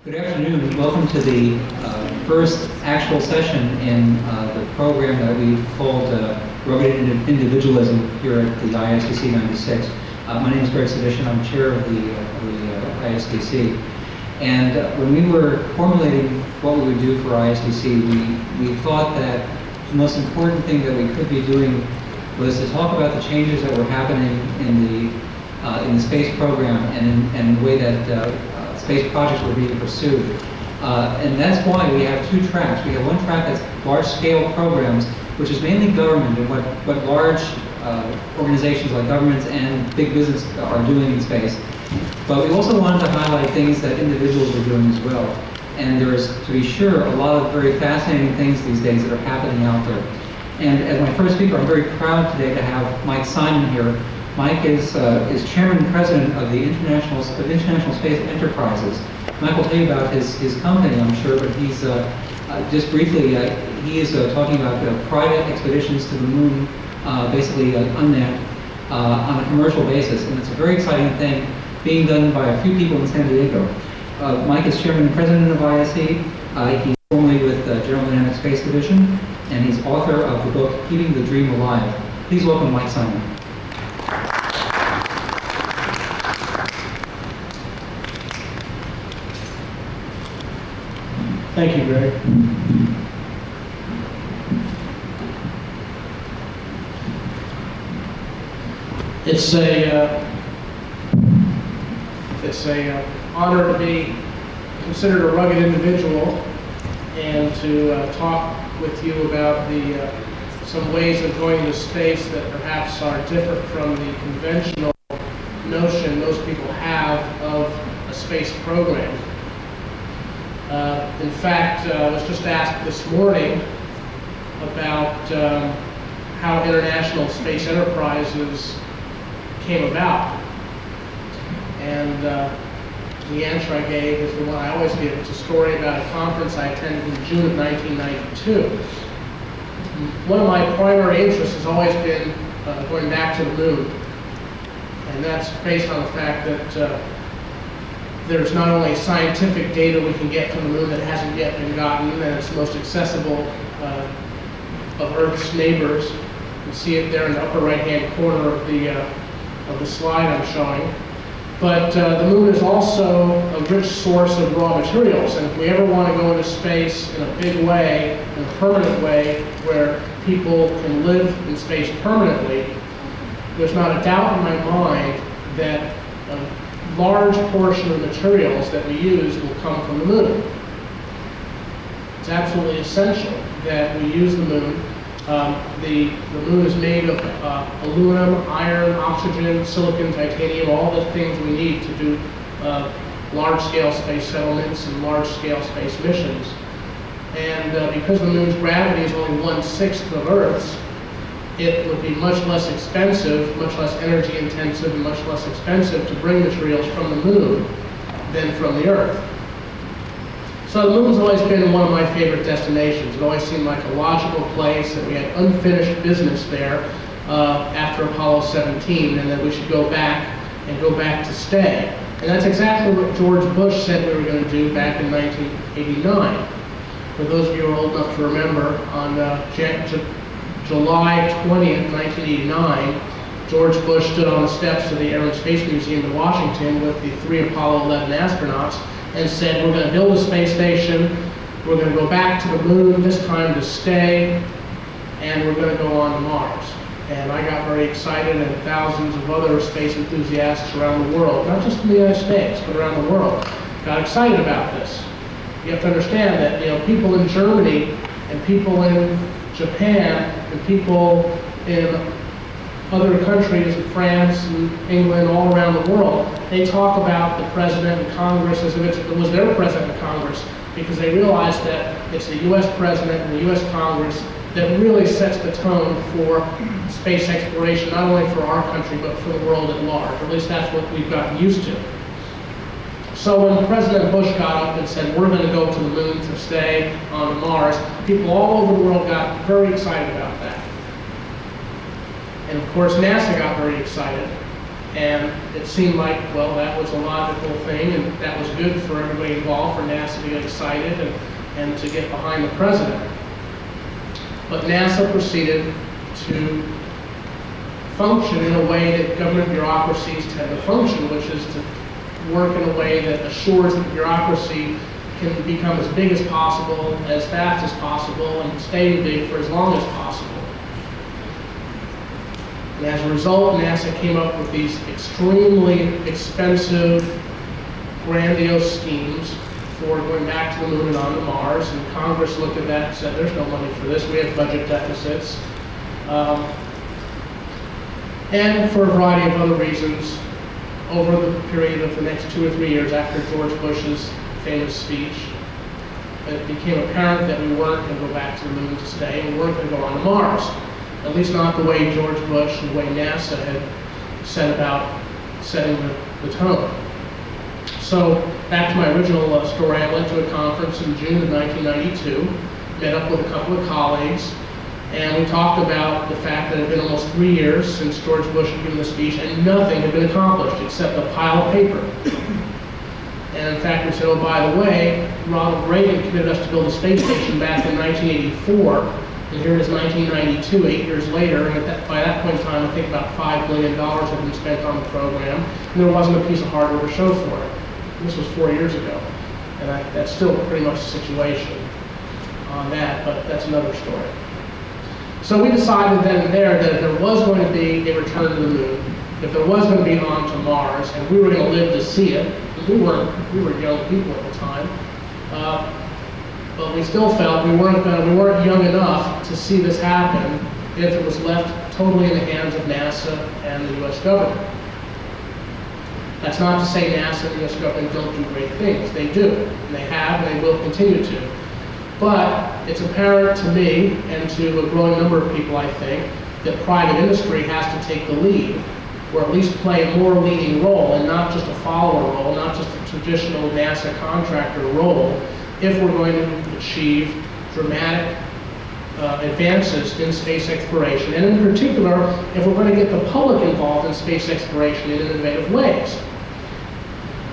Good afternoon. Welcome to the first actual session in the program that we called Rugged Individualism here at the ISDC 96. My name is Zsidisin. I'm chair of the ISDC. And when we were formulating what we would do for ISDC, we thought that the most important thing that we could be doing was to talk about the changes that were happening in the space program and the way that space projects were being pursued. And that's why we have two tracks. We have one track that's large-scale programs, which is mainly government and what large organizations like governments and big business are doing in space. But we also wanted to highlight things that individuals are doing as well. And there is, to be sure, a lot of very fascinating things these days that are happening out there. And as my first speaker, I'm very proud today to have Mike Simon here. Mike is chairman and president of the International Space Enterprises. Mike will tell you about his company, I'm sure, but he's just briefly, he is talking about private expeditions to the moon, basically unmanned, on a commercial basis, and it's a very exciting thing being done by a few people in San Diego. Mike is chairman and president of ISE. He's formerly with General Dynamics Space Division, and he's author of the book Keeping the Dream Alive. Please welcome Mike Simon. Thank you, Greg. It's a honor to be considered a rugged individual and to talk with you about some ways of going to space that perhaps are different from the conventional notion most people have of a space program. In fact, I was just asked this morning about how International Space Enterprises came about. And the answer I gave is the one I always give. It's a story about a conference I attended in June of 1992. One of my primary interests has always been going back to the moon. And that's based on the fact that there's not only scientific data we can get from the moon that hasn't yet been gotten, and it's the most accessible of Earth's neighbors. You can see it there in the upper right-hand corner of the slide I'm showing. But the moon is also a rich source of raw materials, and if we ever want to go into space in a big way, in a permanent way, where people can live in space permanently, there's not a doubt in my mind that large portion of the materials that we use will come from the moon. It's absolutely essential that we use the moon. The moon is made of aluminum, iron, oxygen, silicon, titanium, all the things we need to do large-scale space settlements and large-scale space missions. And because the moon's gravity is only 1/6 of Earth's, it would be much less expensive, much less energy intensive, and much less expensive to bring materials from the moon than from the Earth. So the moon's always been one of my favorite destinations. It always seemed like a logical place, that we had unfinished business there after Apollo 17, and that we should go back to stay. And that's exactly what George Bush said we were going to do back in 1989. For those of you who are old enough to remember, on July 20th, 1989, George Bush stood on the steps of the Air and Space Museum in Washington with the 3 Apollo 11 astronauts and said, we're going to build a space station, we're going to go back to the moon, this time to stay, and we're going to go on to Mars. And I got very excited, and thousands of other space enthusiasts around the world, not just in the United States, but around the world, got excited about this. You have to understand that people in Germany and people in Japan and people in other countries, France and England, all around the world, they talk about the President and Congress as if it was their President and Congress, because they realize that it's the U.S. President and the U.S. Congress that really sets the tone for space exploration, not only for our country, but for the world at large. Or at least that's what we've gotten used to. So when President Bush got up and said, we're going to go to the moon to stay on Mars, people all over the world got very excited about that. And of course, NASA got very excited. And it seemed like, well, that was a logical thing, and that was good for everybody involved, for NASA to get excited and to get behind the president. But NASA proceeded to function in a way that government bureaucracies tend to function, which is to work in a way that assures that bureaucracy can become as big as possible, as fast as possible, and stay big for as long as possible. And as a result, NASA came up with these extremely expensive, grandiose schemes for going back to the moon and on to Mars. And Congress looked at that and said, there's no money for this. We have budget deficits. And for a variety of other reasons, over the period of the next 2 or 3 years after George Bush's famous speech, it became apparent that we weren't going to go back to the moon to stay, and we weren't going to go on to Mars. At least not the way George Bush and the way NASA had set about setting the tone. So back to my original story, I went to a conference in June of 1992, met up with a couple of colleagues, and we talked about the fact that it had been almost 3 years since George Bush had given the speech, and nothing had been accomplished except a pile of paper. And in fact, we said, oh, by the way, Ronald Reagan committed us to build a space station back in 1984, and here it is 1992, 8 years later, and by that point in time, I think about $5 billion had been spent on the program, and there wasn't a piece of hardware to show for it. This was 4 years ago, and that's still pretty much the situation on that, but that's another story. So we decided then and there that if there was going to be a return to the moon, if there was going to be on to Mars, and we were going to live to see it, we were young people at the time, but we still felt we weren't young enough to see this happen if it was left totally in the hands of NASA and the U.S. government. That's not to say NASA and the U.S. government don't do great things. They do, and they have, and they will continue to. But it's apparent to me, and to a growing number of people, I think, that private industry has to take the lead, or at least play a more leading role, and not just a follower role, not just a traditional NASA contractor role, if we're going to achieve dramatic advances in space exploration, and in particular, if we're going to get the public involved in space exploration in innovative ways.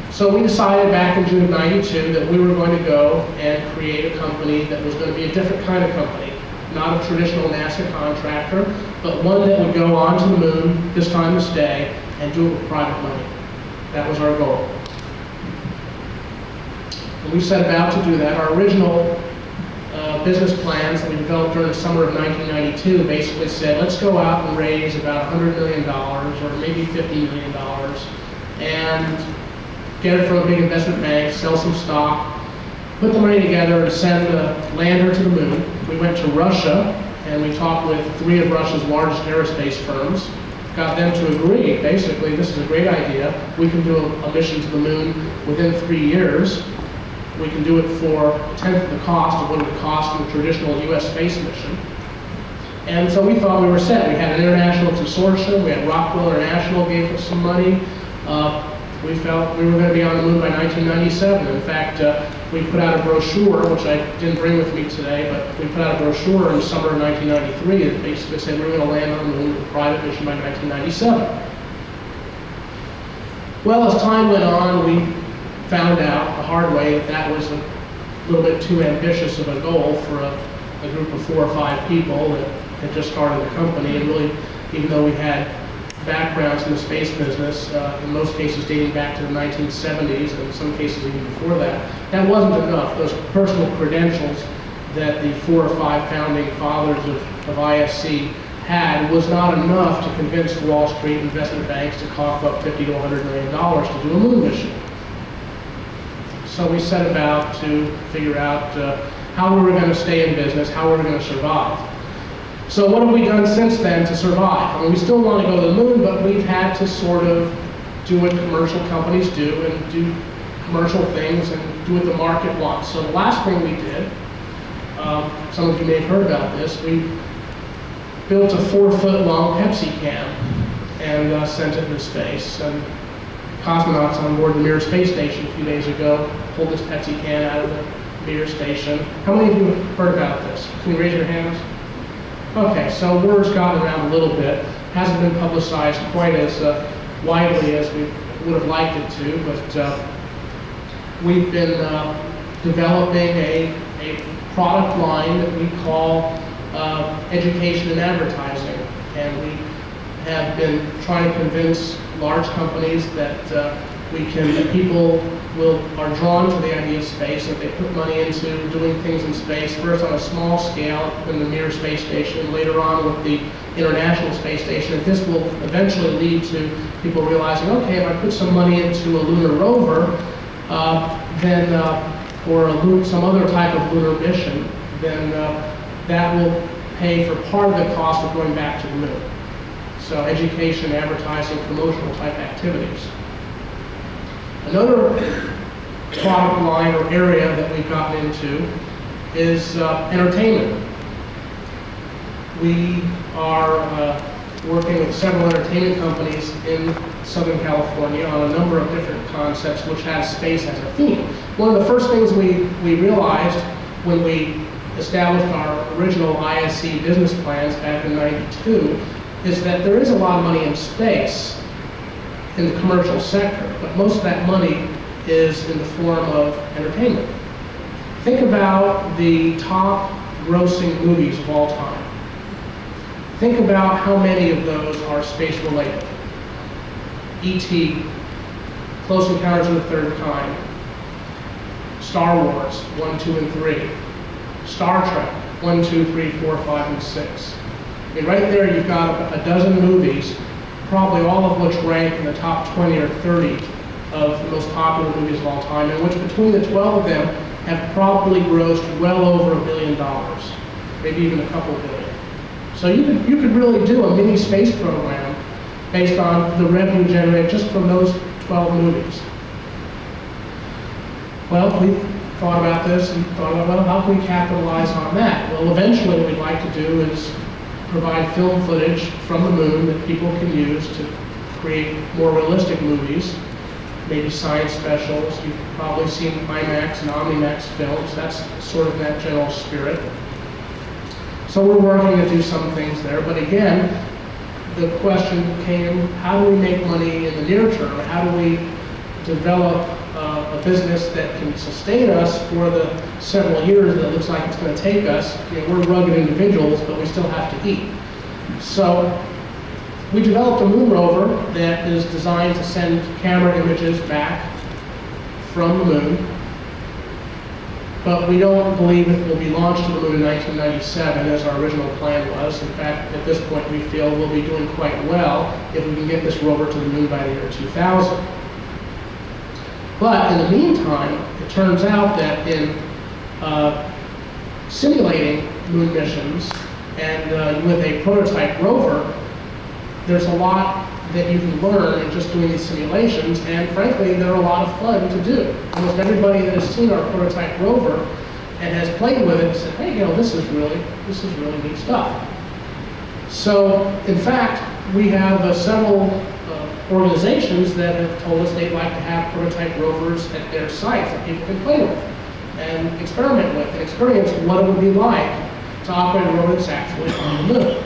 So we decided back in June of '92 that we were going to go and create a company that was going to be a different kind of company, not a traditional NASA contractor, but one that would go on to the moon, this time to stay, and do it with private money. That was our goal. And we set about to do that. Our original business plans that we developed during the summer of 1992 basically said, let's go out and raise about $100 million, or maybe $50 million, and get it from a big investment bank, sell some stock, put the money together and send a lander to the moon. We went to Russia, and we talked with 3 of Russia's largest aerospace firms, got them to agree, basically, this is a great idea. We can do a mission to the moon within 3 years. We can do it for a tenth of the cost of what it would cost in a traditional U.S. space mission. And so we thought we were set. We had an international consortium. We had Rockwell International gave us some money. We felt we were going to be on the moon by 1997. In fact, we put out a brochure, which I didn't bring with me today, but we put out a brochure in the summer of 1993 that basically said we were going to land on the moon with a private mission by 1997. Well, as time went on, we found out the hard way that that was a little bit too ambitious of a goal for a group of 4 or 5 people that had just started the company, and really, even though we had backgrounds in the space business, in most cases dating back to the 1970s, and in some cases even before that, that wasn't enough. Those personal credentials that the 4 or 5 founding fathers of ISC had was not enough to convince Wall Street investment banks to cough up $50 to $100 million to do a moon mission. So we set about to figure out how we were going to stay in business, how we were going to survive. So what have we done since then to survive? I mean, we still want to go to the moon, but we've had to sort of do what commercial companies do, and do commercial things and do what the market wants. So the last thing we did, some of you may have heard about this, we built a 4-foot-long Pepsi can and sent it into space. And cosmonauts on board the Mir space station a few days ago pulled this Pepsi can out of the Mir station. How many of you have heard about this? Can you raise your hands? Okay, so word's gotten around a little bit. Hasn't been publicized quite as widely as we would have liked it to, but we've been developing a product line that we call education and advertising, and we have been trying to convince large companies that people are drawn to the idea of space, that they put money into doing things in space, first on a small scale in the Mir space station, later on with the International Space Station. That this will eventually lead to people realizing, okay, if I put some money into a lunar rover, or some other type of lunar mission, then that will pay for part of the cost of going back to the moon. So education, advertising, promotional type activities. Another product line or area that we've gotten into is entertainment. We are working with several entertainment companies in Southern California on a number of different concepts which have space as a theme. One of the first things we realized when we established our original ISC business plans back in '92 is that there is a lot of money in space in the commercial sector, but most of that money is in the form of entertainment. Think about the top grossing movies of all time. Think about how many of those are space related. E.T., Close Encounters of the Third Kind, Star Wars 1, 2, and 3, Star Trek 1, 2, 3, 4, 5, and 6. I mean, right there you've got a dozen movies, probably all of which rank in the top 20 or 30 of the most popular movies of all time, and which between the 12 of them have probably grossed well over $1 billion, maybe even a couple billion. So you could really do a mini space program based on the revenue generated just from those 12 movies. Well, we thought about this and thought about, well, how can we capitalize on that? Well, eventually what we'd like to do is provide film footage from the moon that people can use to create more realistic movies, maybe science specials. You've probably seen IMAX and OmniMax films. That's sort of that general spirit. So we're working to do some things there, but again, the question came, how do we make money in the near term? How do we develop a business that can sustain us for the several years that it looks like it's going to take us? You know, we're rugged individuals, but we still have to eat. So we developed a moon rover that is designed to send camera images back from the moon, but we don't believe it will be launched to the moon in 1997 as our original plan was. In fact, at this point we feel we'll be doing quite well if we can get this rover to the moon by the year 2000. But in the meantime, it turns out that in simulating moon missions and with a prototype rover, there's a lot that you can learn in just doing these simulations, and frankly, they're a lot of fun to do. Almost everybody that has seen our prototype rover and has played with it said, hey, you know, this is really neat stuff. So, in fact, we have several organizations that have told us they'd like to have prototype rovers at their sites that people can play with and experiment with and experience what it would be like to operate a rover that's actually on the moon.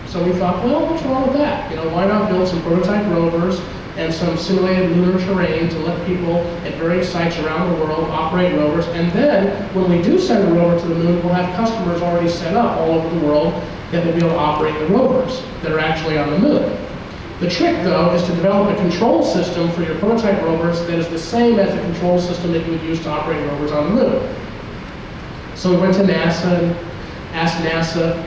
So we thought, well, what's wrong with that? You know, why not build some prototype rovers and some simulated lunar terrain to let people at various sites around the world operate rovers, and then when we do send a rover to the moon, we'll have customers already set up all over the world that will be able to operate the rovers that are actually on the moon. The trick, though, is to develop a control system for your prototype rovers that is the same as the control system that you would use to operate rovers on the moon. So we went to NASA and asked NASA,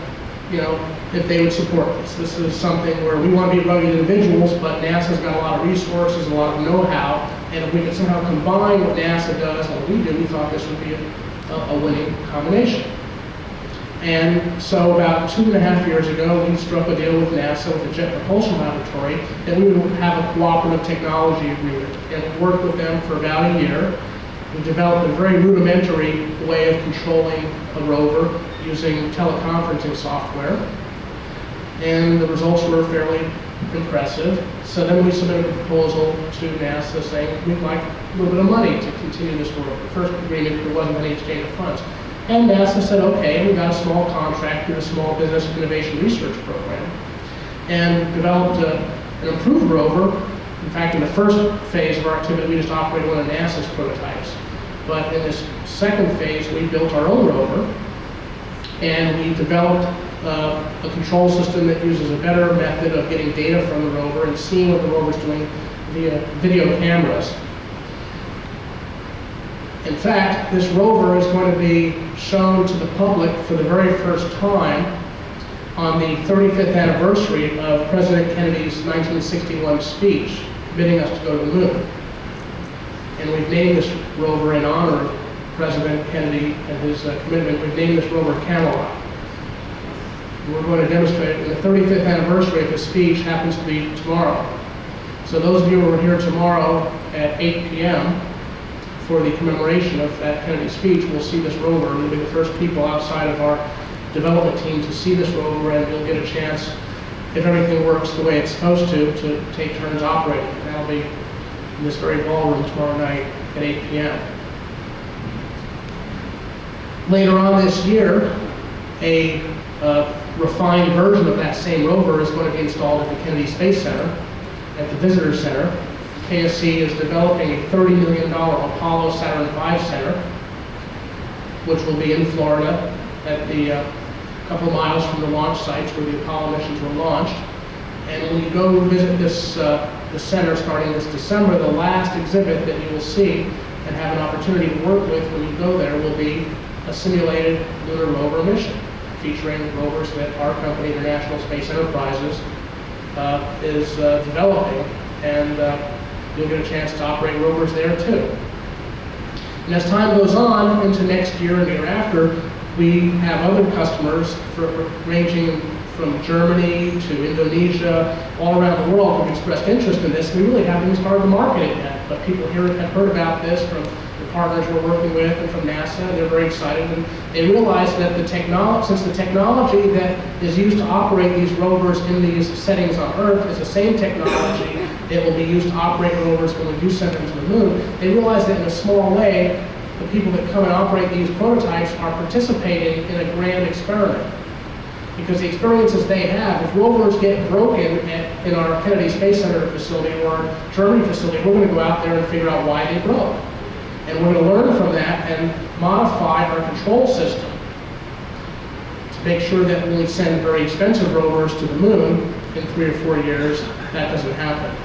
you know, if they would support this. This is something where we want to be rugged individuals, but NASA's got a lot of resources, a lot of know-how, and if we could somehow combine what NASA does and what we do, we thought this would be a winning combination. And so about 2.5 years ago, we struck a deal with NASA, with the Jet Propulsion Laboratory, that we would have a cooperative technology agreement, and we worked with them for about a year. We developed a very rudimentary way of controlling a rover using teleconferencing software, and the results were fairly impressive. So then we submitted a proposal to NASA saying we'd like a little bit of money to continue this work. The first agreement, there wasn't any exchange of funds. And NASA said, okay, and we got a small contract through the Small Business Innovation Research Program, and developed an improved rover In fact, in the first phase of our activity, we just operated one of NASA's prototypes. But in this second phase, we built our own rover, and we developed a control system that uses a better method of getting data from the rover and seeing what the rover's doing via video cameras. In fact, this rover is going to be shown to the public for the very first time on the 35th anniversary of President Kennedy's 1961 speech, bidding us to go to the moon. And we've named this rover in honor of President Kennedy and his commitment. We've named this rover Camelot. We're going to demonstrate it, and the 35th anniversary of his speech happens to be tomorrow. So those of you who are here tomorrow at 8 p.m. for the commemoration of that Kennedy speech will see this rover. You'll be the first people outside of our development team to see this rover, and you'll get a chance, if everything works the way it's supposed to take turns operating. And that'll be in this very ballroom tomorrow night at 8 p.m. Later on this year, a refined version of that same rover is going to be installed at the Kennedy Space Center, at the Visitor Center. KSC is developing a $30 million Apollo Saturn V Center, which will be in Florida at the couple of miles from the launch sites where the Apollo missions were launched. And when you go visit this the center starting this December, the last exhibit that you will see and have an opportunity to work with when you go there will be a simulated lunar rover mission, featuring rovers that our company, International Space Enterprises, is developing, and you'll get a chance to operate rovers there too. And as time goes on into next year and the year after, we have other customers ranging from Germany to Indonesia, all around the world, who've expressed interest in this. We really haven't even started to market it yet, but people here have heard about this from the partners we're working with and from NASA, and they're very excited. And they realize that since the technology that is used to operate these rovers in these settings on Earth is the same technology that will be used to operate rovers when we do send them to the moon, they realize that in a small way, the people that come and operate these prototypes are participating in a grand experiment. Because the experiences they have, if rovers get broken in our Kennedy Space Center facility or our Germany facility, we're going to go out there and figure out why they broke. And we're going to learn from that and modify our control system to make sure that when we send very expensive rovers to the moon in 3 or 4 years, that doesn't happen.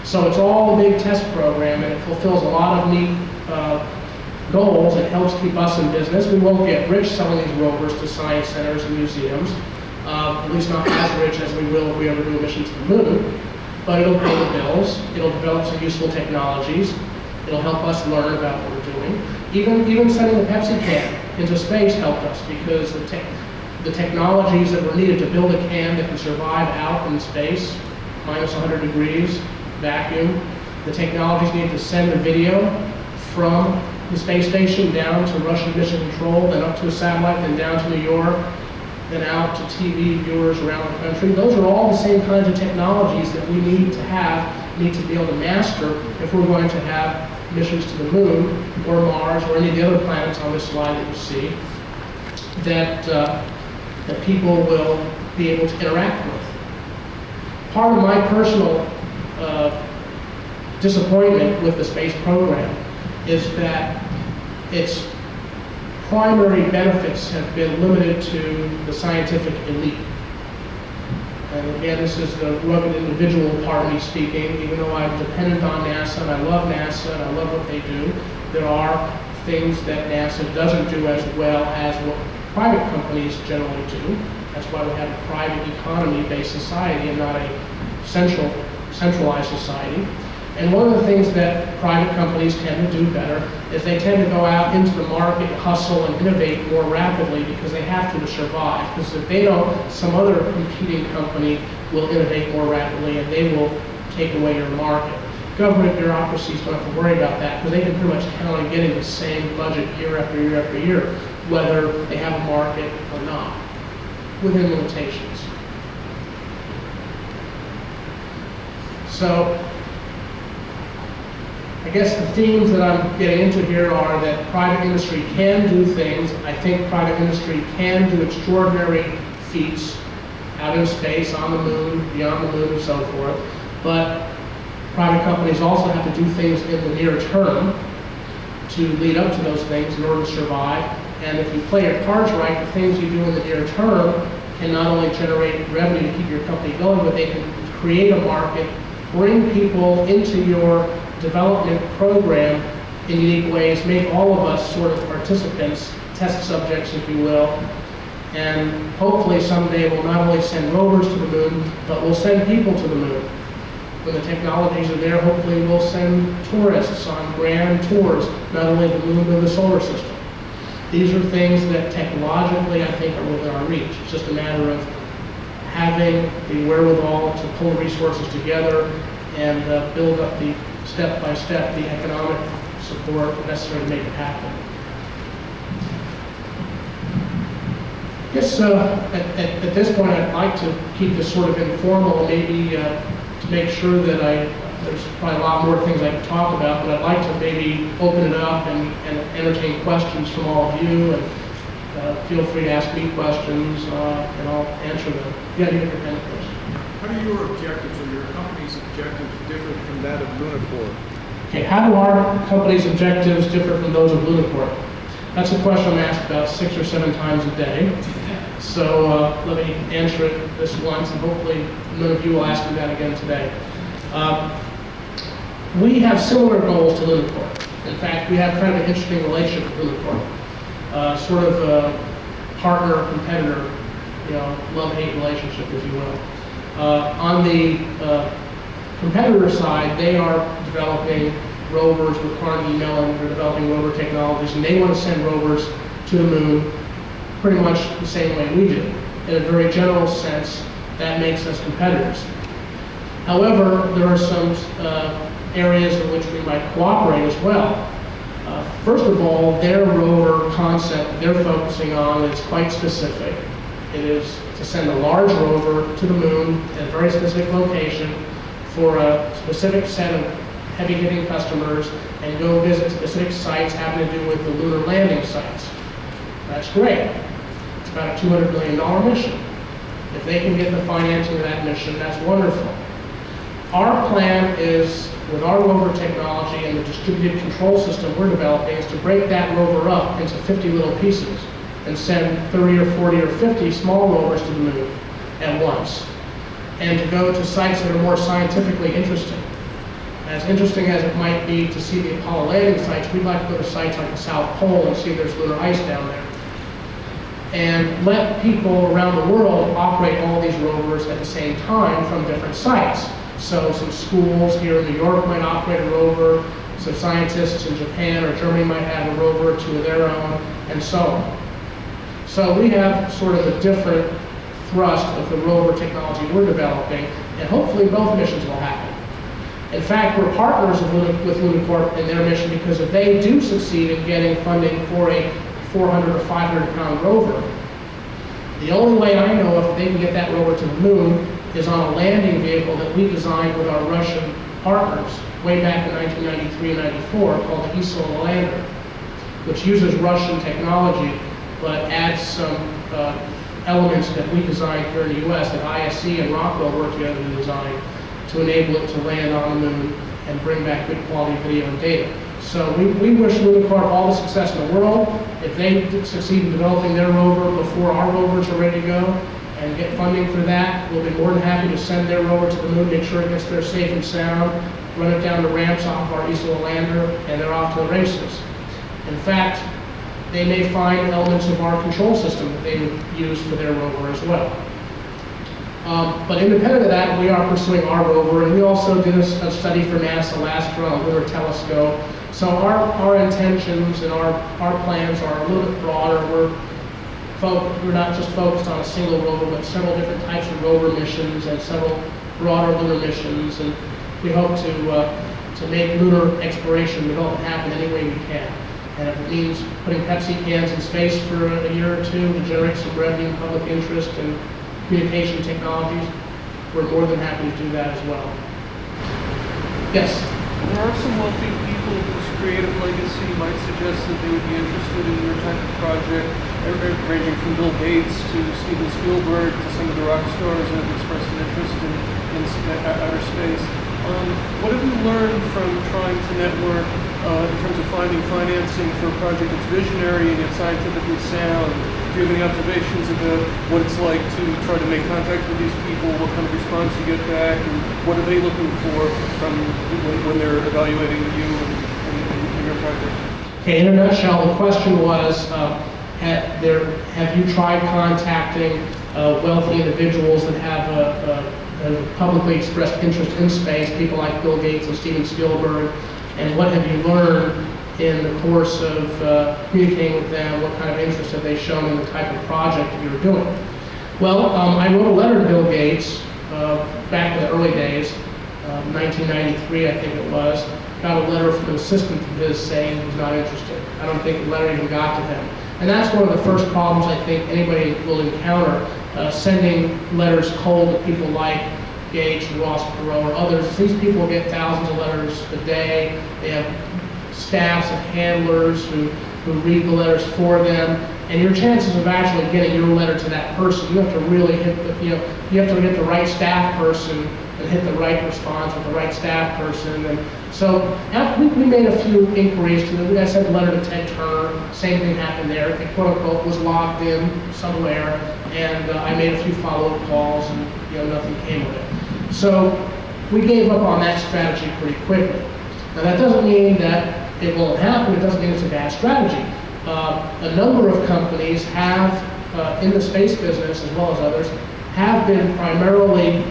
So it's all a big test program, and it fulfills a lot of neat goals. It helps keep us in business. We won't get rich selling these rovers to science centers and museums, at least not as rich as we will if we ever do a mission to the moon. But it'll pay the bills. It'll develop some useful technologies. It'll help us learn about what we're doing. Even sending the Pepsi can into space helped us, because the technologies that were needed to build a can that can survive out in space, minus 100 degrees, vacuum, the technologies needed to send a video from the space station down to Russian Mission Control, then up to a satellite, then down to New York, then out to TV viewers around the country. Those are all the same kinds of technologies that we need to be able to master if we're going to have missions to the moon or Mars or any of the other planets on this slide that you see that people will be able to interact with. Part of my personal disappointment with the space program is that its primary benefits have been limited to the scientific elite. And again, this is the rugged individual part of me speaking. Even though I'm dependent on NASA, and I love NASA, and I love what they do, there are things that NASA doesn't do as well as what private companies generally do. That's why we have a private economy-based society and not a centralized society. And one of the things that private companies tend to do better is they tend to go out into the market, hustle, and innovate more rapidly because they have to survive. Because if they don't, some other competing company will innovate more rapidly and they will take away your market. Government bureaucracies don't have to worry about that because they can pretty much count on getting the same budget year after year after year, whether they have a market or not, within limitations. So, I guess the themes that I'm getting into here are that private industry can do things. I think private industry can do extraordinary feats out in space, on the moon, beyond the moon, and so forth. But Private companies also have to do things in the near term to lead up to those things in order to survive. And if you play your cards right, the things you do in the near term can not only generate revenue to keep your company going, but they can create a market, bring people into your development program in unique ways, make all of us sort of participants, test subjects, if you will, and hopefully someday we'll not only send rovers to the moon, but we'll send people to the moon. When the technologies are there, hopefully we'll send tourists on grand tours, not only the moon, but the solar system. These are things that technologically, I think, are within our reach. It's just a matter of having the wherewithal to pull resources together and build up the step-by-step, the economic support necessary to make it happen. I guess at this point, I'd like to keep this sort of informal, maybe to make sure that there's probably a lot more things I could talk about, but I'd like to maybe open it up and entertain questions from all of you, and feel free to ask me questions, and I'll answer them. Yeah, you have your pen, please. How do your objectives or your company's objectives differ from that of Lunar? Okay, how do our company's objectives differ from those of Lunar? That's a question I'm asked about 6 or 7 times a day. So let me answer it this once, and hopefully none of you will ask me that again today. We have similar goals to Lunar. In fact, we have kind of an interesting relationship with Lunar. Sort of a partner-competitor, love-hate relationship, if you will. On the competitor side, they are developing rovers with Carnegie Mellon. They're developing rover technologies, and they want to send rovers to the moon pretty much the same way we do. In a very general sense, that makes us competitors. However, there are some areas in which we might cooperate as well. First of all, their rover concept they're focusing on is quite specific. It is to send a large rover to the moon at a very specific location for a specific set of heavy-hitting customers and go visit specific sites having to do with the lunar landing sites. That's great. It's about a $200 million mission. If they can get the financing of that mission, that's wonderful. Our plan is, with our rover technology and the distributed control system we're developing, is to break that rover up into 50 little pieces and send 30 or 40 or 50 small rovers to the moon at once, and to go to sites that are more scientifically interesting. As interesting as it might be to see the Apollo landing sites, we'd like to go to sites like the South Pole and see if there's lunar ice down there. And let people around the world operate all these rovers at the same time from different sites. So some schools here in New York might operate a rover, some scientists in Japan or Germany might have a rover or two of their own, and so on. So we have sort of a different thrust of the rover technology we're developing, and hopefully both missions will happen. In fact, we're partners with Lunar in their mission, because if they do succeed in getting funding for a 400 or 500 pound rover, the only way I know if they can get that rover to the moon is on a landing vehicle that we designed with our Russian partners way back in 1993 and 94 called the ISDC lander, which uses Russian technology but adds some elements that we designed here in the US that ISC and Rockwell worked together to design to enable it to land on the moon and bring back good quality video and data. So we wish Lunar all the success in the world. If they succeed in developing their rover before our rovers are ready to go and get funding for that, we'll be more than happy to send their rover to the moon, make sure it gets there safe and sound, run it down the ramps off our ISDC lander, and they're off to the races. In fact, they may find elements of our control system that they would use for their rover as well. But independent of that, we are pursuing our rover, and we also did a study for NASA last year on a lunar telescope. So our intentions and our plans are a little bit broader. We're not just focused on a single rover, but several different types of rover missions and several broader lunar missions. And we hope to make lunar exploration and development happen any way we can. And if it means putting Pepsi cans in space for a year or two to generate some revenue and public interest and communication technologies, we're more than happy to do that as well. Yes? There are some wealthy people whose creative legacy might suggest that they would be interested in your type of project, ranging from Bill Gates to Steven Spielberg to some of the rock stars that have expressed an interest in outer space. What have you learned from trying to network in terms of finding financing for a project that's visionary and yet scientifically sound? Do you have any observations about what it's like to try to make contact with these people, what kind of response you get back, and what are they looking for from when they're evaluating you and your project? Okay, in a nutshell, the question was, have you tried contacting wealthy individuals that have a publicly expressed interest in space, people like Bill Gates and Steven Spielberg, and what have you learned in the course of communicating with them? What kind of interest have they shown in the type of project that you're doing? Well, I wrote a letter to Bill Gates back in the early days, 1993 I think it was. Got a letter from an assistant of his saying he was not interested. I don't think the letter even got to him. And that's one of the first problems I think anybody will encounter, sending letters cold to people like Gates, Ross Perot, or others. These people get thousands of letters a day. They have staffs of handlers who read the letters for them. And your chances of actually getting your letter to that person, you have to really hit the, you have to get the right staff person and hit the right response with the right staff person. And so we made a few inquiries to them. I sent a letter to Ted Turner. Same thing happened there. It quote unquote was locked in somewhere, and I made a few follow-up calls, and nothing came of it. So we gave up on that strategy pretty quickly. Now that doesn't mean that it won't happen. It doesn't mean it's a bad strategy. A number of companies have, in the space business as well as others, have been primarily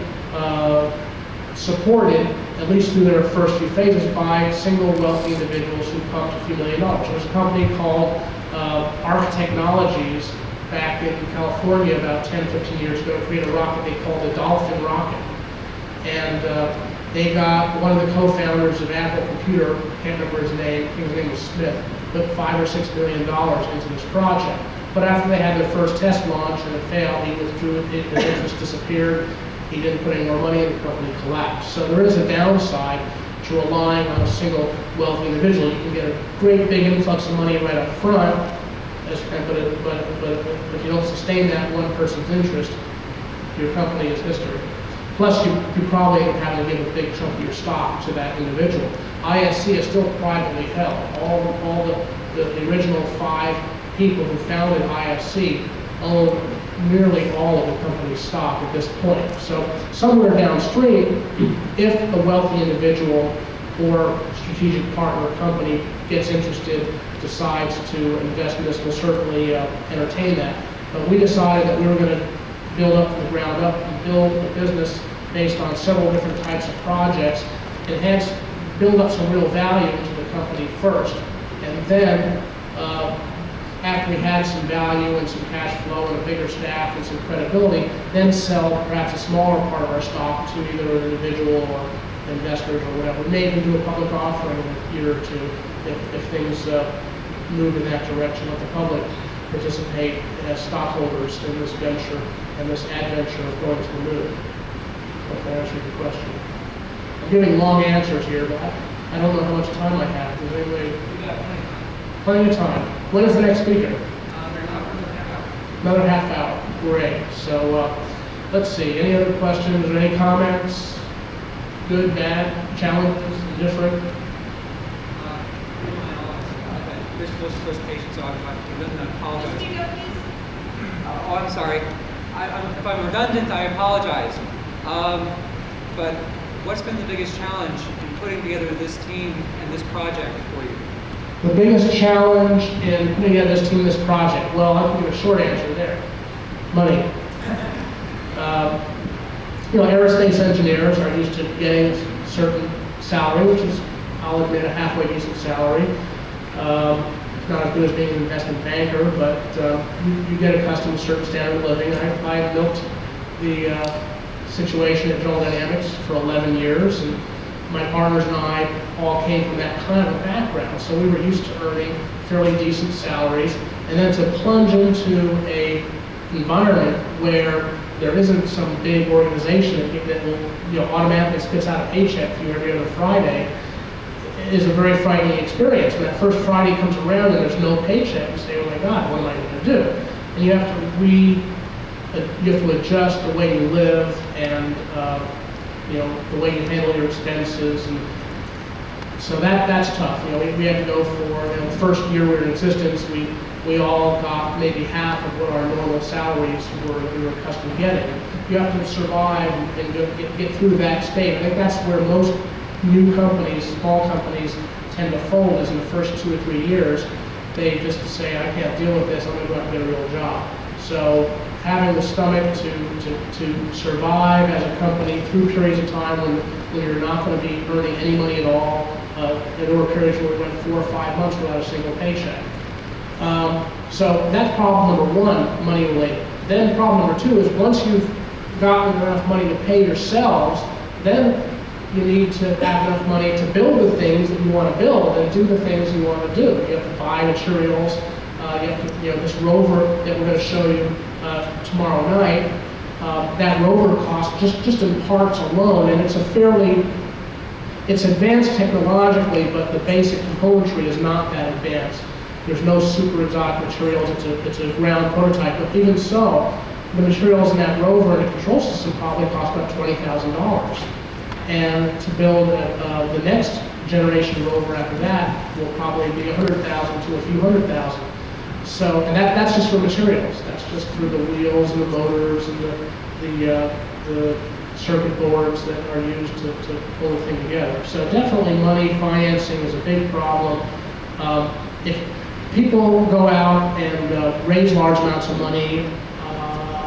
supported, at least through their first few phases, by single wealthy individuals who pumped a few $1 million. There's a company called Arc Technologies back in California about 10, 15 years ago, created a rocket they called the Dolphin rocket. And they got one of the co-founders of Apple Computer, can't remember his name, I think his name was Smith, put $5 or $6 million into this project. But after they had their first test launch and it failed, he withdrew it, his interest disappeared. He didn't put any more money in, the company collapsed. So there is a downside to relying on a single wealthy individual. You can get a great big influx of money right up front, but if you don't sustain that one person's interest, your company is history. Plus, you probably end up having to give a big chunk of your stock to that individual. ISC is still privately held. All the original 5 people who founded ISC own nearly all of the company's stock at this point. So somewhere downstream, if a wealthy individual or strategic partner company gets interested, decides to invest in this, we'll certainly entertain that. But we decided that we were going to build up from the ground up and build a business based on several different types of projects, and hence build up some real value into the company first. And then, after we had some value and some cash flow and a bigger staff and some credibility, then sell perhaps a smaller part of our stock to either an individual or investors or whatever. We may even do a public offering in a year or two if things move in that direction, let the public participate as stockholders in this venture and this adventure of going to the moon. Hope that answers your question. I'm giving long answers here, but I don't know how much time I have. Does anybody? We got Plenty of time. When is the next speaker? they're not for another half hour. Another half hour. Great. So let's see. Any other questions or any comments? Good, bad, challenges, indifferent? This patient, so I'm going to apologize. Oh, I'm sorry. If I'm redundant, I apologize. But what's been the biggest challenge in putting together this team and this project for you? The biggest challenge in putting together this team, this project? Well, I'll give you a short answer there. Money. Aerospace engineers are used to getting a certain salary, which is, I'll admit, a halfway decent salary. It's not as good as being an investment banker, but you get accustomed to a certain standard of living. I built the situation at General Dynamics for 11 years, and my partners and I all came from that kind of a background, so we were used to earning fairly decent salaries, and then to plunge into a environment where there isn't some big organization that will automatically spits out a paycheck for you every other Friday is a very frightening experience. When that first Friday comes around and there's no paycheck, you say, oh my God, what am I going to do? And you have to adjust the way you live and the way you handle your expenses, and so that's tough. We had to go for, the first year we were in existence, we all got maybe half of what our normal salaries were that we were accustomed to getting. You have to survive and get through that state. I think that's where most new companies, small companies, tend to fold, is in the first 2 or 3 years. They just say, I can't deal with this, I'm going to go out and get a real job. So having the stomach to survive as a company through periods of time when you're not going to be earning any money at all. There were periods where we went 4 or 5 months without a single paycheck. So that's problem number one, money related. Then problem number two is once you've gotten enough money to pay yourselves, then you need to have enough money to build the things that you want to build and do the things you want to do. You have to buy materials. You have to, this rover that we're going to show you tomorrow night, that rover cost just in parts alone, and it's advanced technologically, but the basic componentry is not that advanced. There's no super exotic materials. It's a ground prototype, but even so, the materials in that rover and the control system probably cost about $20,000. And to build the next generation rover after that will probably be $100,000 to a few $100,000. So, and that's just for materials. That's just for the wheels and the motors and the circuit boards that are used to pull the thing together. So definitely money, financing is a big problem. If people go out and raise large amounts of money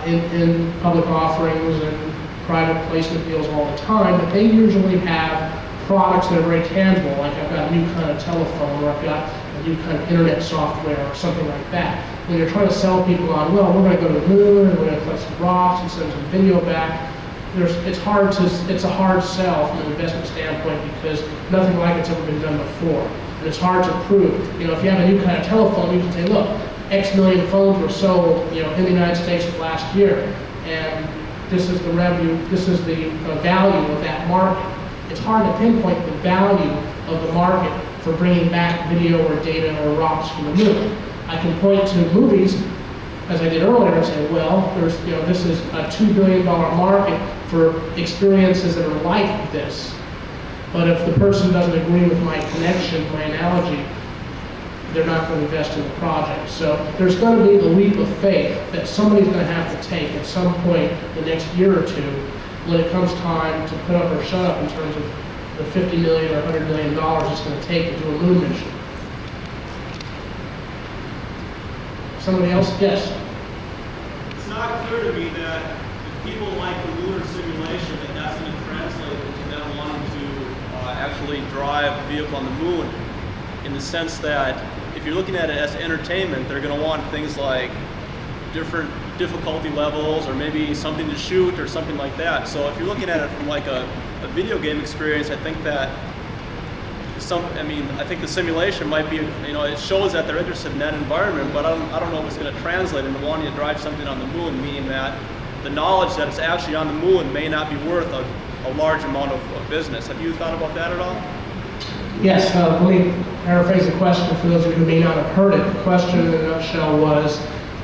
in public offerings and private placement deals all the time, but they usually have products that are very tangible, like I've got a new kind of telephone, or I've got a new kind of internet software, or something like that. When you're trying to sell people on, well, we're going to go to the moon, and we're going to collect some rocks and send some video back, it's a hard sell from an investment standpoint because nothing like it's ever been done before. And it's hard to prove. If you have a new kind of telephone, you can say, look, X million phones were sold, in the United States last year, and this is the revenue, this is the value of that market. It's hard to pinpoint the value of the market for bringing back video or data or rocks from the moon. I can point to movies, as I did earlier, and say, well, this is a $2 billion market for experiences that are like this. But if the person doesn't agree with my connection, my analogy, they're not going to invest in the project. So there's going to be the leap of faith that somebody's going to have to take at some point the next year or two when it comes time to put up or shut up in terms of the $50 million or $100 million it's going to take to do a moon mission. Somebody else? Yes? It's not clear to me that if people like the lunar simulation, that's going to translate into them wanting to actually drive a vehicle on the moon, in the sense that if you're looking at it as entertainment, they're going to want things like different difficulty levels or maybe something to shoot or something like that. So if you're looking at it from like a video game experience, I think that I think the simulation might be, it shows that they're interested in that environment, but I don't know if it's going to translate into wanting to drive something on the moon, meaning that the knowledge that it's actually on the moon may not be worth a large amount of business. Have you thought about that at all? Yes, let me paraphrase the question for those of you who may not have heard it. The question in a nutshell was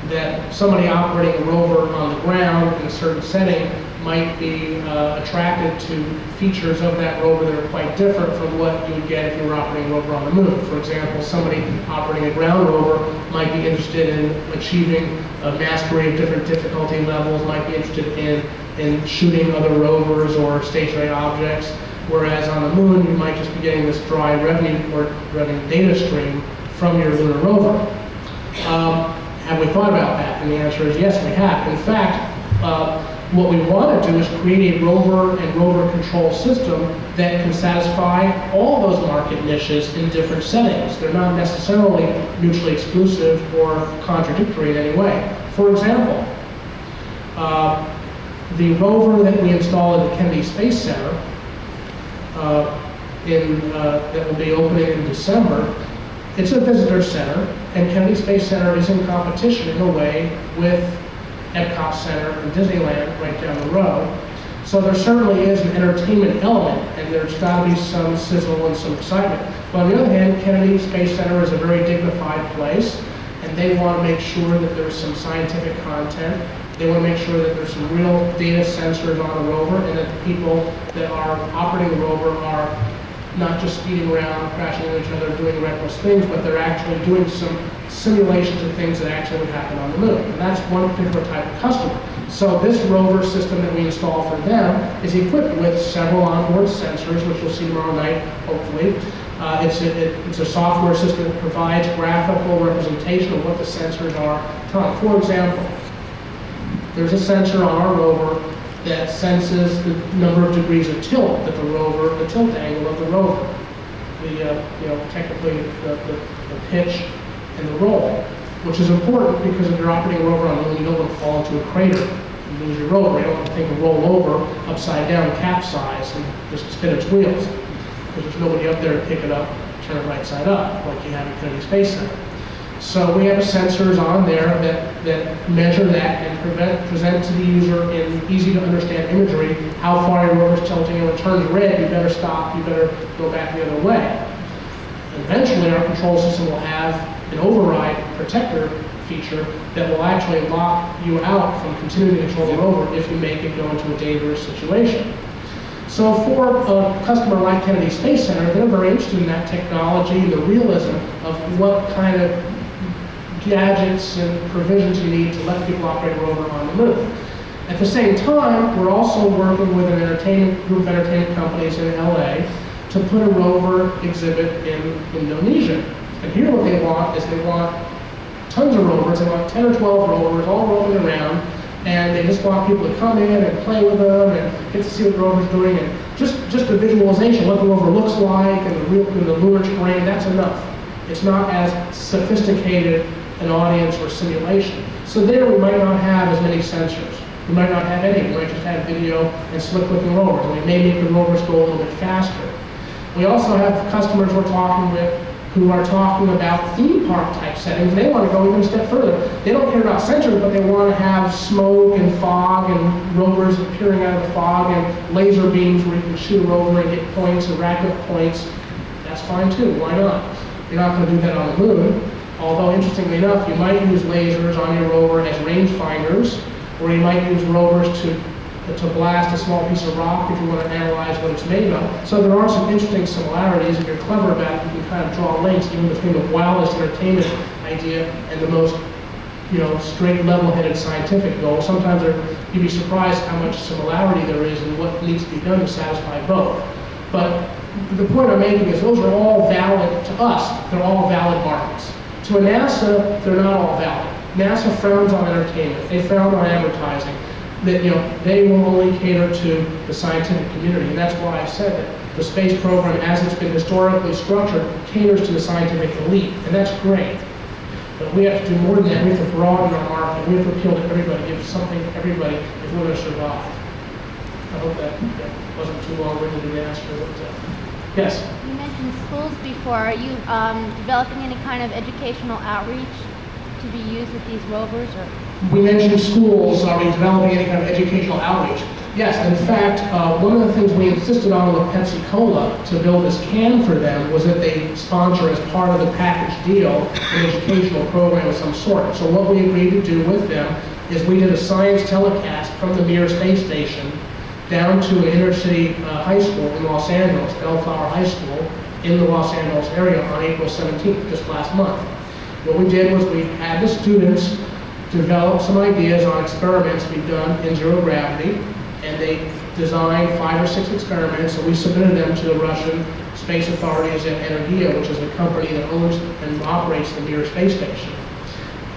that somebody operating a rover on the ground in a certain setting might be attracted to features of that rover that are quite different from what you would get if you were operating a rover on the moon. For example, somebody operating a ground rover might be interested in achieving a mastery of different difficulty levels, might be interested in shooting other rovers or stationary objects, whereas on the moon you might just be getting this dry revenue data stream from your lunar rover. Have we thought about that? And the answer is yes, we have. In fact, what we want to do is create a rover and rover control system that can satisfy all those market niches in different settings. They're not necessarily mutually exclusive or contradictory in any way. For example, the rover that we installed at the Kennedy Space Center that will be opening in December, it's a visitor center, and Kennedy Space Center is in competition in a way with Epcot Center and Disneyland right down the road. So there certainly is an entertainment element, and there's got to be some sizzle and some excitement. But on the other hand, Kennedy Space Center is a very dignified place, and they want to make sure that there's some scientific content They want to make sure that there's some real data sensors on the rover, and that the people that are operating the rover are not just speeding around, crashing into each other, doing reckless things, but they're actually doing some simulations of things that actually would happen on the moon. And that's one particular type of customer. So this rover system that we install for them is equipped with several onboard sensors, which you'll see tomorrow night, hopefully. It's a software system that provides graphical representation of what the sensors are telling. For example, there's a sensor on our rover that senses the number of degrees of tilt that the tilt angle of the rover, technically the pitch and the roll, which is important because if you're operating a rover on the moon, you don't want to fall into a crater and lose your rover. You don't want the thing to roll over upside down, capsize, and just spin its wheels, because there's nobody up there to pick it up, turn it right side up, like you have at Kennedy Space Center. So we have sensors on there that measure that and present to the user in easy to understand imagery how far your rover's tilting, and when it turns red, you better stop, you better go back the other way. Eventually, our control system will have an override protector feature that will actually lock you out from continuing to control the rover if you make it go into a dangerous situation. So for a customer like Kennedy Space Center, they're very interested in that technology and the realism of what kind of gadgets and provisions you need to let people operate a rover on the moon. At the same time, we're also working with an group of entertainment companies in LA to put a rover exhibit in Indonesia. And here what they want is they want tons of rovers. They want 10 or 12 rovers all rolling around, and they just want people to come in and play with them and get to see what the rover's doing, and just a visualization, what the rover looks like, and the lunar terrain, that's enough. It's not as sophisticated an audience or simulation. So there we might not have as many sensors. We might not have any. We might just have video and slick-looking rovers. And we may make the rovers go a little bit faster. We also have customers we're talking with who are talking about theme park type settings. They want to go even a step further. They don't care about sensors, but they want to have smoke and fog and rovers appearing out of the fog and laser beams where you can shoot a rover and get points and rack up points. That's fine too. Why not? You're not going to do that on the moon. Although, interestingly enough, you might use lasers on your rover as rangefinders, or you might use rovers to blast a small piece of rock if you want to analyze what it's made of. So there are some interesting similarities. If you're clever about it, you can kind of draw links even between the wildest entertainment idea and the most, straight, level-headed scientific goal. Sometimes you'd be surprised how much similarity there is in what needs to be done to satisfy both. But the point I'm making is those are all valid to us. They're all valid markets. To a NASA, they're not all valid. NASA frowns on entertainment. They frown on advertising. That they will only cater to the scientific community, and that's why I said that the space program, as it's been historically structured, caters to the scientific elite, and that's great. But we have to do more than that. We have to broaden our market. We have to appeal to everybody, give something to everybody if we're going to survive. I hope that wasn't too long-winded an answer. Yes? You mentioned schools before. Are you developing any kind of educational outreach to be used with these rovers? Or? We mentioned schools. Are we developing any kind of educational outreach? Yes, in fact, one of the things we insisted on with Pepsi-Cola to build this can for them was that they sponsor as part of the package deal an educational program of some sort. So what we agreed to do with them is we did a science telecast from the Mir space station down to an inner city high school in Los Angeles, Bellflower High School, in the Los Angeles area on April 17th, just last month. What we did was we had the students develop some ideas on experiments we've done in zero gravity, and they designed 5 or 6 experiments, and we submitted them to the Russian space authorities at Energia, which is the company that owns and operates the Mir space station.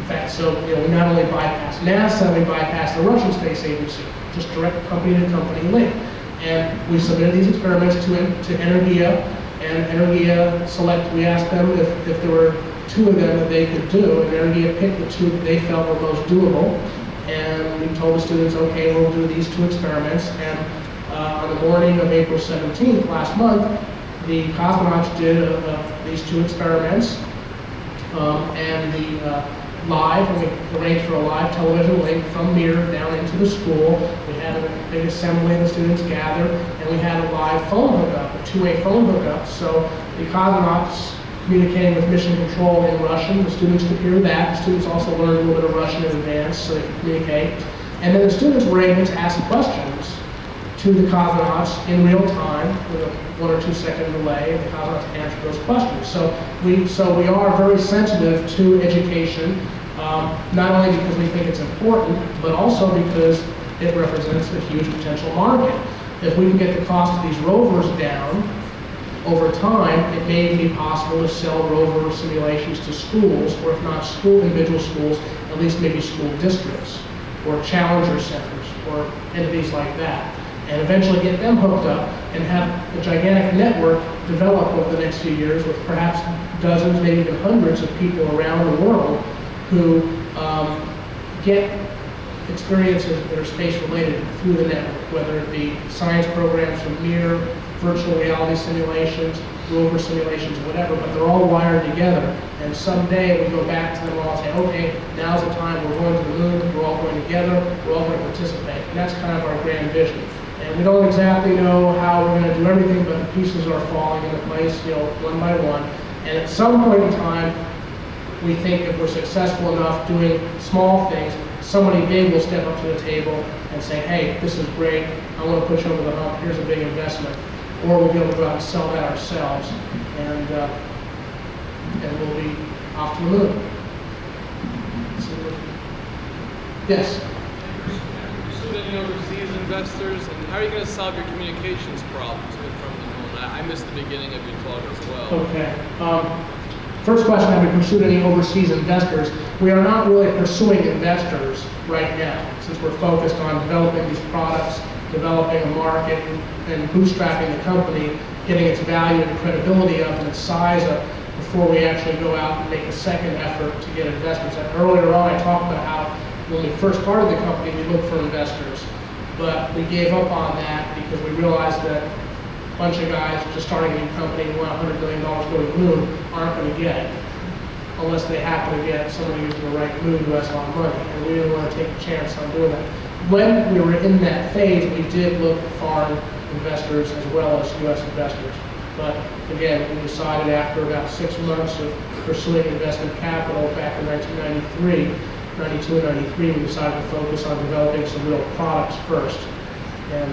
In fact, so we not only bypassed NASA, we bypassed the Russian Space Agency, just direct company-to-company link. And we submitted these experiments to Energia, and Energia we asked them if there were 2 of them that they could do, and Energia picked the 2 that they felt were most doable. And we told the students, okay, we'll do these 2 experiments. And on the morning of April 17th, last month, the cosmonauts did these 2 experiments, and we arranged for a live television link from Mir down into the school. We had a big assembly of the students gathered, and we had a live phone hookup, a 2-way phone hookup. So the cosmonauts communicating with mission control in Russian, the students could hear that. The students also learned a little bit of Russian in advance so they could communicate. And then the students were able to ask questions to the cosmonauts in real time with a 1 or 2 second delay, and the cosmonauts answered those questions. So we are very sensitive to education, not only because we think it's important, but also because it represents a huge potential market. If we can get the cost of these rovers down over time, it may be possible to sell rover simulations to schools, or if not individual schools, at least maybe school districts, or challenger centers, or entities like that, and eventually get them hooked up and have a gigantic network develop over the next few years with perhaps dozens, maybe even hundreds of people around the world who get experiences that are space-related through the network, whether it be science programs from near, virtual reality simulations, rover simulations, whatever, but they're all wired together. And someday we go back to them all and say, okay, now's the time, we're going to the moon, we're all going together, we're all going to participate. And that's kind of our grand vision. And we don't exactly know how we're going to do everything, but the pieces are falling into place, one by one. And at some point in time, we think if we're successful enough doing small things, somebody big will step up to the table and say, hey, this is great, I want to push over the hump, here's a big investment. Or we'll be able to go out and sell that ourselves, and we'll be off to the moon. Yes? Pursued any overseas investors, and how are you going to solve your communications problems from the moon? I missed the beginning of your talk as well. Okay. First question, have we pursued any overseas investors? We are not really pursuing investors right now, since we're focused on developing these products, developing a market, and bootstrapping the company, getting its value and credibility up and its size up before we actually go out and make a second effort to get investors. And earlier on, I talked about how when we first started the company, we looked for investors, but we gave up on that because we realized that a bunch of guys just starting a new company and want $100 million to go to the moon aren't going to get it, unless they happen to get somebody who's in the right mood who has a lot of money, and we didn't want to take a chance on doing that. When we were in that phase, we did look at foreign investors as well as U.S. investors. But again, we decided after about 6 months of pursuing investment capital back in 1993, 92 and 93, we decided to focus on developing some real products first. And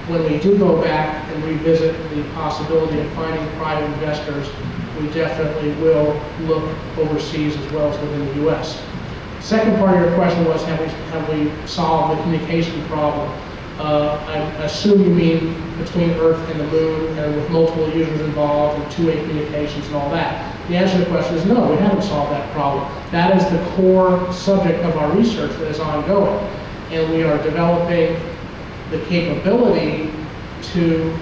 when we do go back and revisit the possibility of finding private investors, we definitely will look overseas as well as within the U.S. Second part of your question was, have we solved the communication problem? I assume you mean between Earth and the moon and with multiple users involved and two-way communications and all that. The answer to the question is no, we haven't solved that problem. That is the core subject of our research that is ongoing. And we are developing the capability to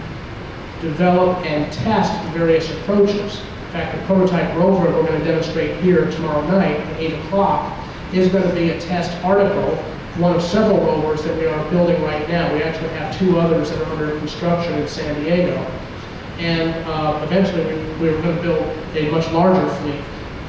develop and test various approaches. In fact, the prototype rover we're going to demonstrate here tomorrow night at 8 o'clock is going to be a test article, one of several rovers that we are building right now. We actually have 2 others that are under construction in San Diego. And eventually we're going to build a much larger fleet.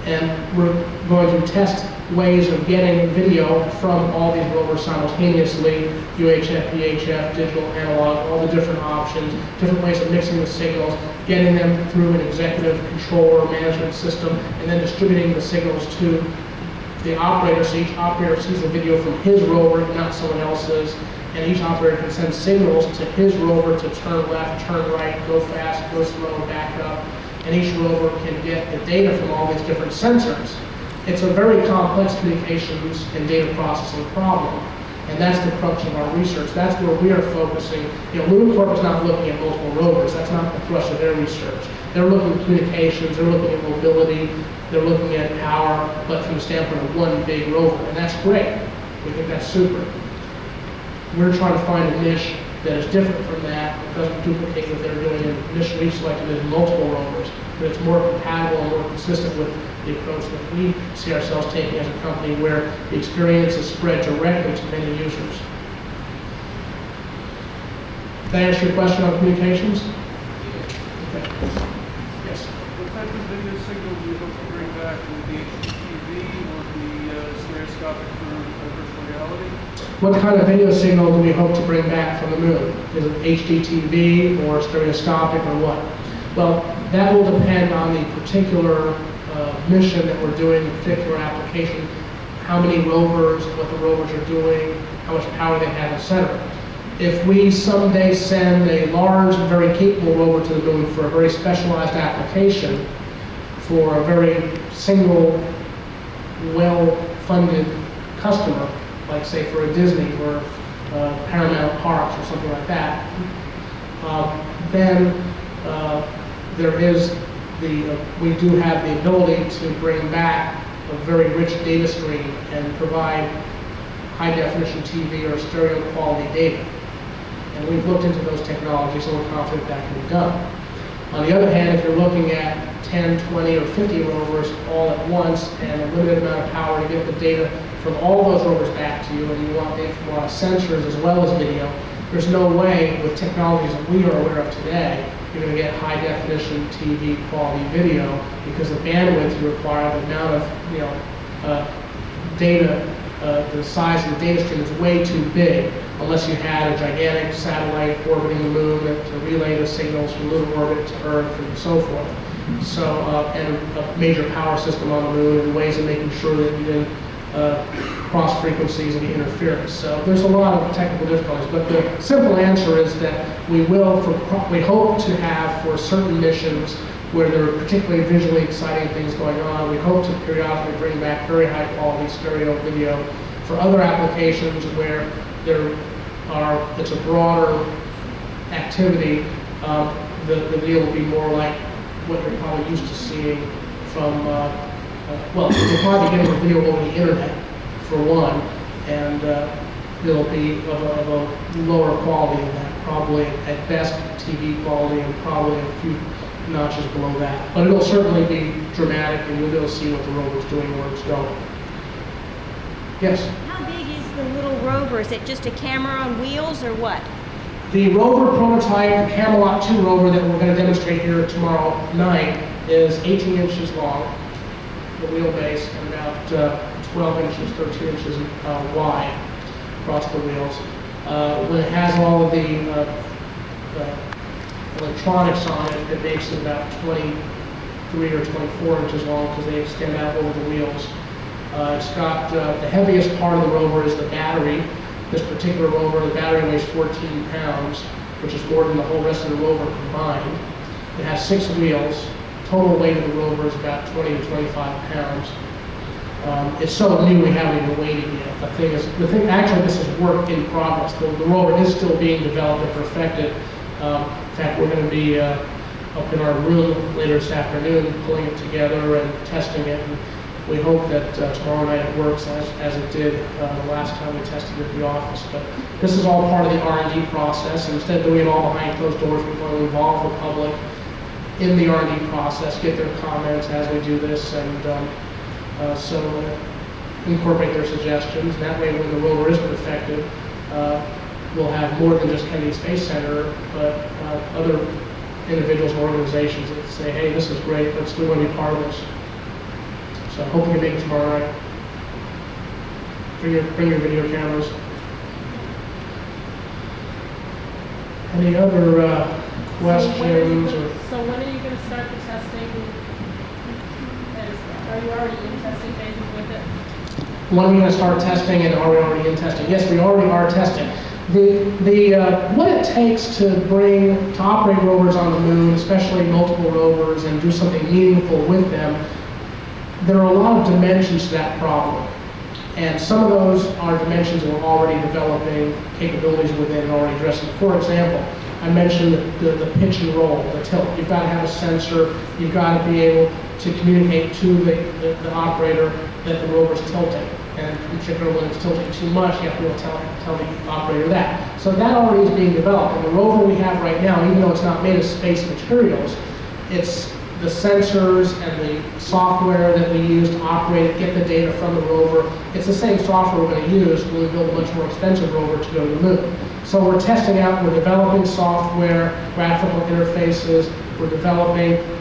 And we're going to test ways of getting video from all these rovers simultaneously, UHF, VHF, digital, analog, all the different options, different ways of mixing the signals, getting them through an executive controller management system, and then distributing the signals to the operator, so each operator sees the video from his rover, not someone else's, and each operator can send signals to his rover to turn left, turn right, go fast, go slow, back up, and each rover can get the data from all these different sensors. It's a very complex communications and data processing problem, and that's the crux of our research. That's where we are focusing. Lunar Corp is not looking at multiple rovers. That's not the thrust of their research. They're looking at communications, they're looking at mobility, they're looking at power, but from the standpoint of one big rover, and that's great. We think that's super. We're trying to find a niche that is different from that, that doesn't duplicate what they're doing, and initially we've selected as multiple rovers, but it's more compatible and more consistent with the approach that we see ourselves taking as a company, where the experience is spread directly to many users. Did that answer your question on communications? Okay. Yes. What type of video signal do you hope to bring back? Will the HDTV or the stereoscopic for virtual reality? What kind of video signal do we hope to bring back from the moon? Is it HDTV or stereoscopic or what? Well, that will depend on the particular mission that we're doing, the particular application, how many rovers, what the rovers are doing, how much power they have, etc. If we someday send a large, very capable rover to the moon for a very specialized application, for a very single, well-funded customer, like say for a Disney or Paramount Parks or something like that, then we do have the ability to bring back a very rich data stream and provide high-definition TV or stereo quality data. And we've looked into those technologies, and we're confident that can be done. On the other hand, if you're looking at 10, 20, or 50 rovers all at once and a limited amount of power to get the data from all those rovers back to you, and you want data from a lot of sensors as well as video, there's no way with technologies that we are aware of today you're going to get high-definition TV quality video, because the bandwidth you require, the amount of data, the size of the data stream is way too big, unless you had a gigantic satellite orbiting the moon to relay the signals from lunar orbit to Earth and so forth. So, and a major power system on the moon, and ways of making sure that you didn't cross frequencies and interference. So there's a lot of technical difficulties, but the simple answer is that we hope to have, for certain missions where there are particularly visually exciting things going on, we hope to periodically bring back very high quality stereo video. For other applications where it's a broader activity, the deal will be more like what you're probably used to seeing from, well, you're probably getting a video over the internet, for one, and it'll be of a lower quality than that, probably at best TV quality and probably a few notches below that. But it'll certainly be dramatic, and you'll be able to see what the rover's doing, where it's going. Yes? How big is the little rover? Is it just a camera on wheels or what? The rover prototype, the Camelot 2 rover that we're going to demonstrate here tomorrow night, is 18 inches long, the wheelbase, and about 12 inches, 13 inches wide across the wheels. When it has all of the electronics on it, it makes it about 23 or 24 inches long, because they extend out over the wheels. It's got the heaviest part of the rover is the battery. This particular rover, the battery weighs 14 pounds, which is more than the whole rest of the rover combined. It has 6 wheels. Total weight of the rover is about 20 to 25 pounds. It's so new we haven't even weighed it yet. Actually, this is work in progress. The rover is still being developed and perfected. In fact, we're going to be up in our room later this afternoon, pulling it together and testing it. And we hope that tomorrow night it works as it did the last time we tested it at the office. But this is all part of the R&D process. And instead of doing it all behind closed doors, we're going to involve the public in the R&D process, get their comments as we do this, and so incorporate their suggestions. And that way, when the rover is perfected, we'll have more than just Kennedy Space Center, but other individuals and organizations that say, hey, this is great, we want to be part of this. So I hope you can make it tomorrow night. Bring your video cameras. Any other questions? So when are you going to start the testing? Are you already in testing phases with it? When are we going to start testing, and are we already in testing? Yes, we already are testing. What it takes to operate rovers on the moon, especially multiple rovers, and do something meaningful with them, there are a lot of dimensions to that problem. And some of those are dimensions we're already developing capabilities within and already addressing. For example, I mentioned the pitch and roll, the tilt. You've got to have a sensor. You've got to be able to communicate to the operator that the rover's tilting. And in particular, when it's tilting too much, you have to be able to tell the operator that. So that already is being developed. And the rover we have right now, even though it's not made of space materials, it's the sensors and the software that we use to operate it, get the data from the rover. It's the same software we're going to use when we build a much more expensive rover to go to the moon. So we're testing out, we're developing software, graphical interfaces, we're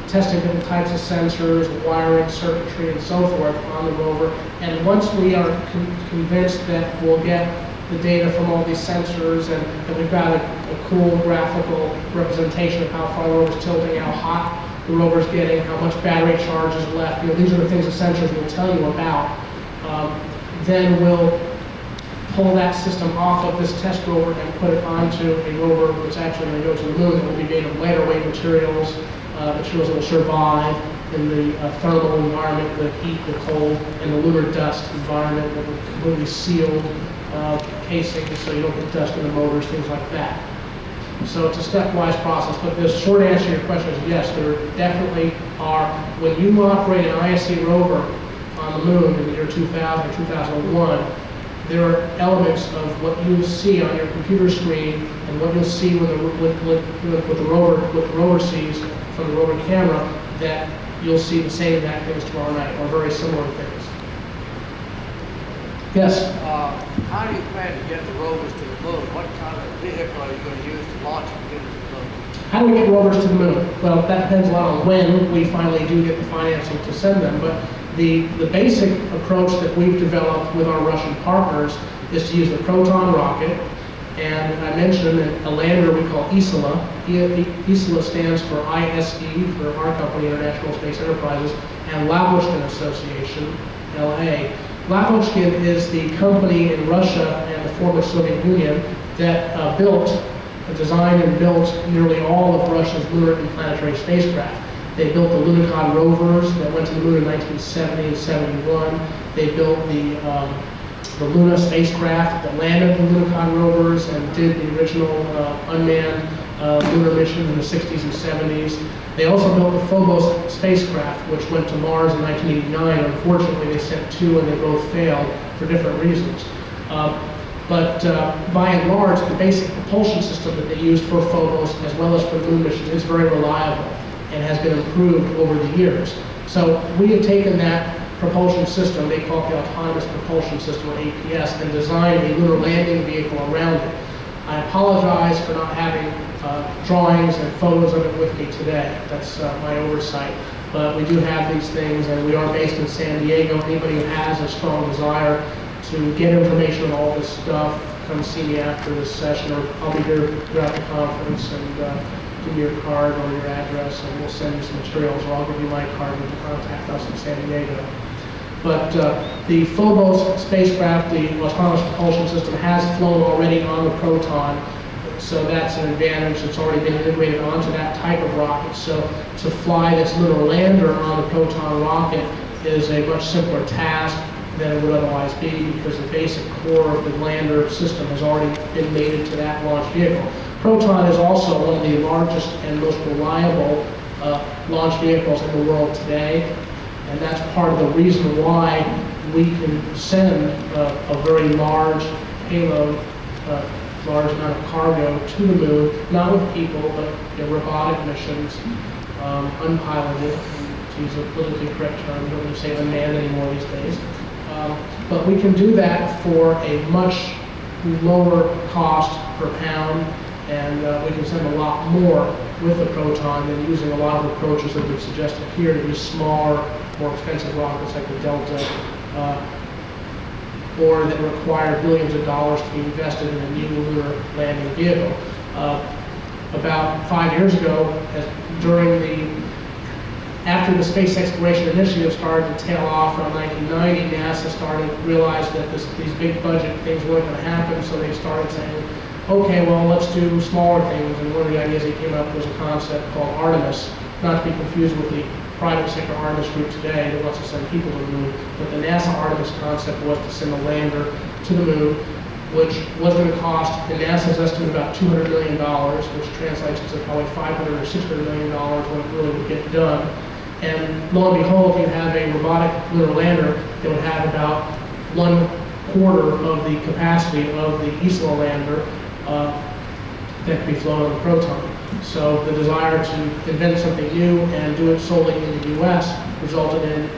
testing different types of sensors, wiring, circuitry, and so forth on the rover. And once we are convinced that we'll get the data from all these sensors and that we've got a cool graphical representation of how far the rover's tilting, how hot the rover's getting, how much battery charge is left, these are the things the sensors will tell you about, then we'll pull that system off of this test rover and put it onto a rover that's actually going to go to the moon. It will be made of lighter weight materials, materials that will survive in the thermal environment, the heat, the cold, and the lunar dust environment, that will completely sealed casing so you don't get dust in the motors, things like that. So it's a stepwise process, but the short answer to your question is yes, there definitely are. When you operate an ISC rover on the moon in the year 2000 or 2001, there are elements of what you'll see on your computer screen and what you'll see when the rover sees from the rover camera, that you'll see the same exact things tomorrow night, or very similar things. Yes? How do you plan to get the rovers to the moon? What kind of vehicle are you going to use to launch them to the moon? How do we get rovers to the moon? Well, that depends a lot on when we finally do get the financing to send them, but the basic approach that we've developed with our Russian partners is to use the Proton rocket, and I mentioned a lander we call ISLA. ISLA stands for ISE, for our company, International Space Enterprises, and Lavochkin Association, LA. Lavochkin is the company in Russia and the former Soviet Union that designed and built nearly all of Russia's lunar and planetary spacecraft. They built the Lunar rovers that went to the moon in 1970 and 71. They built the Luna spacecraft that landed the Lunar rovers and did the original unmanned lunar missions in the 60s and 70s. They also built the Phobos spacecraft, which went to Mars in 1989. Unfortunately, they sent two and they both failed for different reasons. But by and large, the basic propulsion system that they used for Phobos as well as for moon missions is very reliable and has been improved over the years. So we have taken that propulsion system, they call it the Autonomous Propulsion System, or APS, and designed a lunar landing vehicle around it. I apologize for not having drawings and photos of it with me today. That's my oversight. But we do have these things, and we are based in San Diego. Anybody who has a strong desire to get information on all this stuff, come see me after this session, or I'll be here throughout the conference, and give me your card or your address, and we'll send you some materials, or I'll give you my card when you contact us in San Diego. But the Phobos spacecraft, the autonomous propulsion system, has flown already on the Proton, so that's an advantage. It's already been integrated onto that type of rocket. So to fly this lunar lander on the Proton rocket is a much simpler task than it would otherwise be, because the basic core of the lander system has already been mated to that launch vehicle. Proton is also one of the largest and most reliable launch vehicles in the world today, and that's part of the reason why we can send a very large payload, large amount of cargo to the moon, not with people, but robotic missions, unpiloted, to use a politically correct term. We don't really say unmanned anymore these days. But we can do that for a much lower cost per pound, and we can send a lot more with the Proton than using a lot of approaches that we've suggested here to use smaller, more expensive rockets like the Delta, or that require billions of dollars to be invested in a new lunar landing vehicle. About 5 years ago, after the Space Exploration Initiative started to tail off around 1990, NASA started to realize that these big budget things weren't going to happen, so they started saying, okay, well, let's do smaller things. And one of the ideas they came up with was a concept called Artemis, not to be confused with the private sector Artemis group today that wants to send people to the moon. But the NASA Artemis concept was to send a lander to the moon, which was going to cost, in NASA's estimate, about $200 million, which translates to probably $500 or $600 million when it really would get done. And lo and behold, you have a robotic lunar lander that would have about 1/4 of the capacity of the ISLA lander that could be flown on the Proton. So the desire to invent something new and do it solely in the U.S. resulted in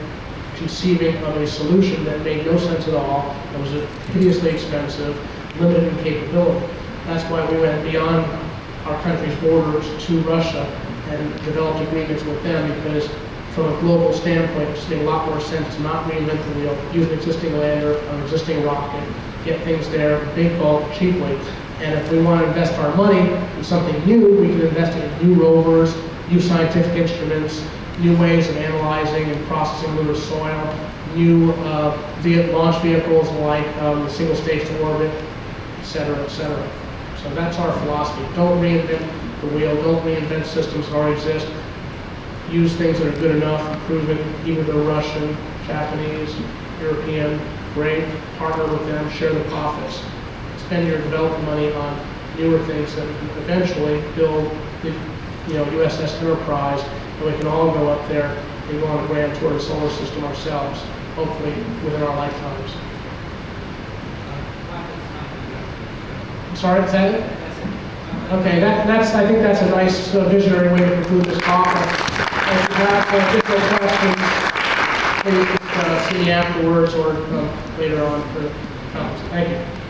conceiving of a solution that made no sense at all. It was hideously expensive, limited in capability. That's why we went beyond our country's borders to Russia and developed agreements with them, because from a global standpoint, it just made a lot more sense to not reinvent the wheel, use an existing lander, an existing rocket, get things there, big bulk, cheaply. And if we want to invest our money in something new, we can invest in new rovers, new scientific instruments, new ways of analyzing and processing lunar soil, new launch vehicles like the single stage to orbit, et cetera, et cetera. So that's our philosophy. Don't reinvent the wheel. Don't reinvent systems that already exist. Use things that are good enough, proven, either they're Russian, Japanese, European, great, partner with them, share the profits. Spend your development money on newer things that eventually build the USS Enterprise, and we can all go up there and go on a grand tour of the solar system ourselves, hopefully within our lifetimes. I'm sorry, is that it? Okay, I think that's a nice visionary way to conclude this talk. If you have additional questions, please see me afterwards or later on for comments. Thank you.